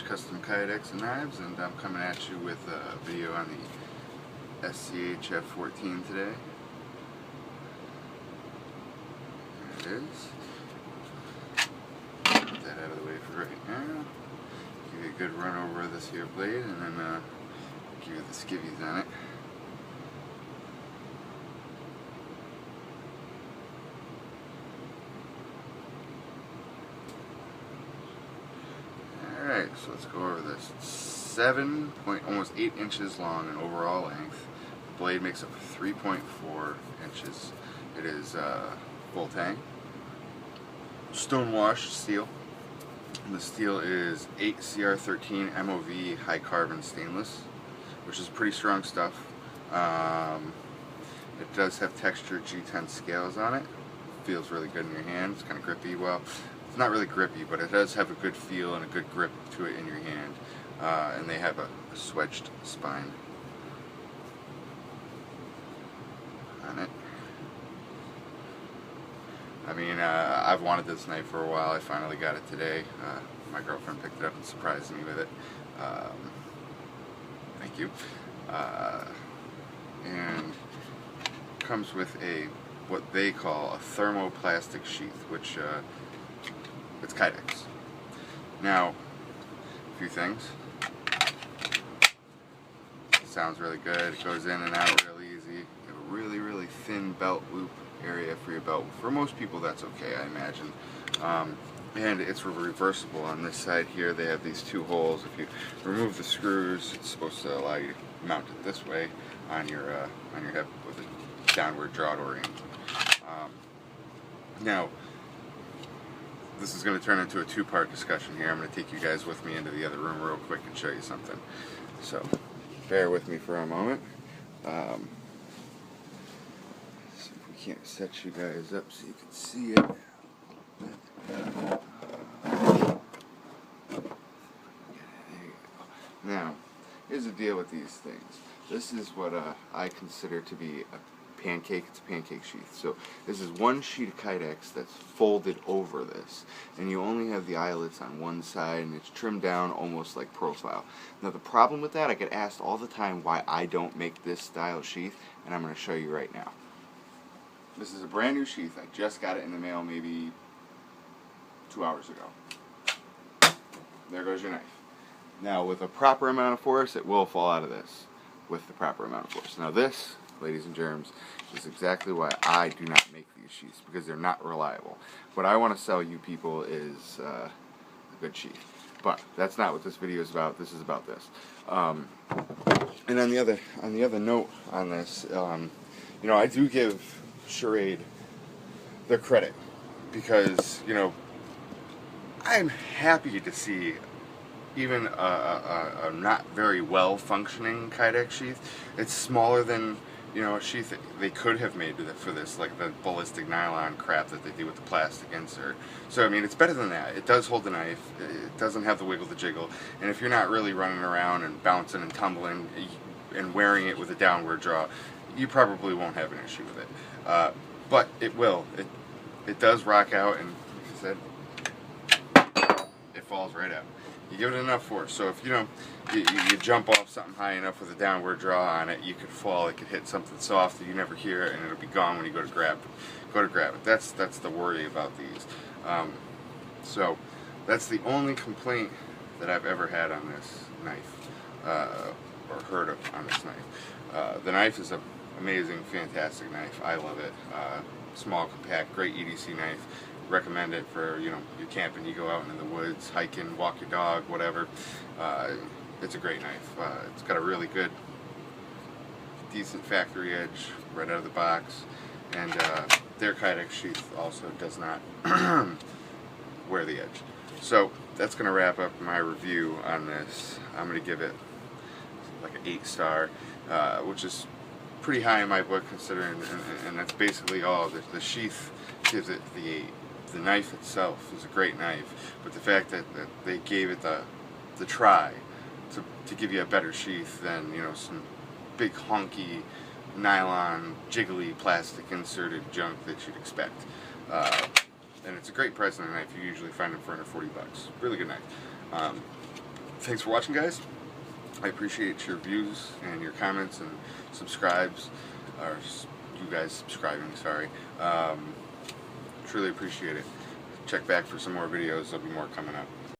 Custom Kydex and Knives, and I'm coming at you with a video on the SCHF14 today. There it is. Put that out of the way for right now. Give you a good run over of this here blade, and then give you the skivvies on it. Alright, so let's go over this. It's almost 8 inches long in overall length. The blade makes up 3.4 inches. It is full tang, stonewashed steel. And the steel is 8 CR13 MOV high carbon stainless, which is pretty strong stuff. It does have textured G10 scales on it. Feels really good in your hand. It's kind of grippy. Well, it's not really grippy, but it does have a good feel and a good grip to it in your hand. And they have a swedged spine on it. I mean, I've wanted this knife for a while. I finally got it today. My girlfriend picked it up and surprised me with it. Thank you. And comes with what they call a thermoplastic sheath, which it's Kydex. Now, a few things. It sounds really good. It goes in and out really easy. You have a really, really thin belt loop area for your belt. For most people, that's okay, I imagine. And it's reversible. On this side here, they have these 2 holes. If you remove the screws, it's supposed to allow you to mount it this way on your hip with a downward draw orient. Now, this is going to turn into a 2-part discussion here. I'm going to take you guys with me into the other room real quick and show you something. So, bear with me for a moment. See if we can't set you guys up so you can see it. Now, here's the deal with these things. This is what I consider to be a pancake. It's a pancake sheath. So this is one sheet of Kydex that's folded over this, and you only have the eyelets on one side, and it's trimmed down almost like profile. Now the problem with that, I get asked all the time why I don't make this style sheath, and I'm going to show you right now. This is a brand new sheath. I just got it in the mail maybe 2 hours ago. There goes your knife. Now with a proper amount of force, it will fall out of this with the proper amount of force. Now this, ladies and germs, is exactly why I do not make these sheaths, because they're not reliable. What I want to sell you people is a good sheath. But that's not what this video is about. This is about this. And on the other note on this, you know, I do give Schrade their credit, because, you know, I'm happy to see even a not very well functioning Kydex sheath. It's smaller than, you know, a sheath that they could have made for this, like the ballistic nylon crap that they do with the plastic insert. So I mean, it's better than that. It does hold the knife. It doesn't have the wiggle, the jiggle. And if you're not really running around and bouncing and tumbling and wearing it with a downward draw, you probably won't have an issue with it. But it will. It does rock out, and like I said, it falls right out. You give it enough force, so if you jump off something high enough with a downward draw on it, you could fall. It could hit something soft that you never hear, and it'll be gone when you go to grab it. That's the worry about these. So that's the only complaint that I've ever had on this knife, or heard of on this knife. The knife is an amazing, fantastic knife. I love it. Small, compact, great EDC knife. Recommend it for, you know, you're camping, you go out into the woods, hiking, walk your dog, whatever. It's a great knife. It's got a really good, decent factory edge right out of the box, and their Kydex sheath also does not wear the edge. So that's going to wrap up my review on this. I'm going to give it like an 8-star, which is pretty high in my book considering, and that's basically all. The sheath gives it the 8. The knife itself is a great knife, but the fact that they gave it the try to give you a better sheath than, you know, some big honky nylon jiggly plastic inserted junk that you'd expect. And it's a great price on a knife. You usually find them for under 40 bucks. Really good knife. Thanks for watching, guys. I appreciate your views and your comments and subscribes, or you guys subscribing, sorry. Truly appreciate it. Check back for some more videos. There'll be more coming up.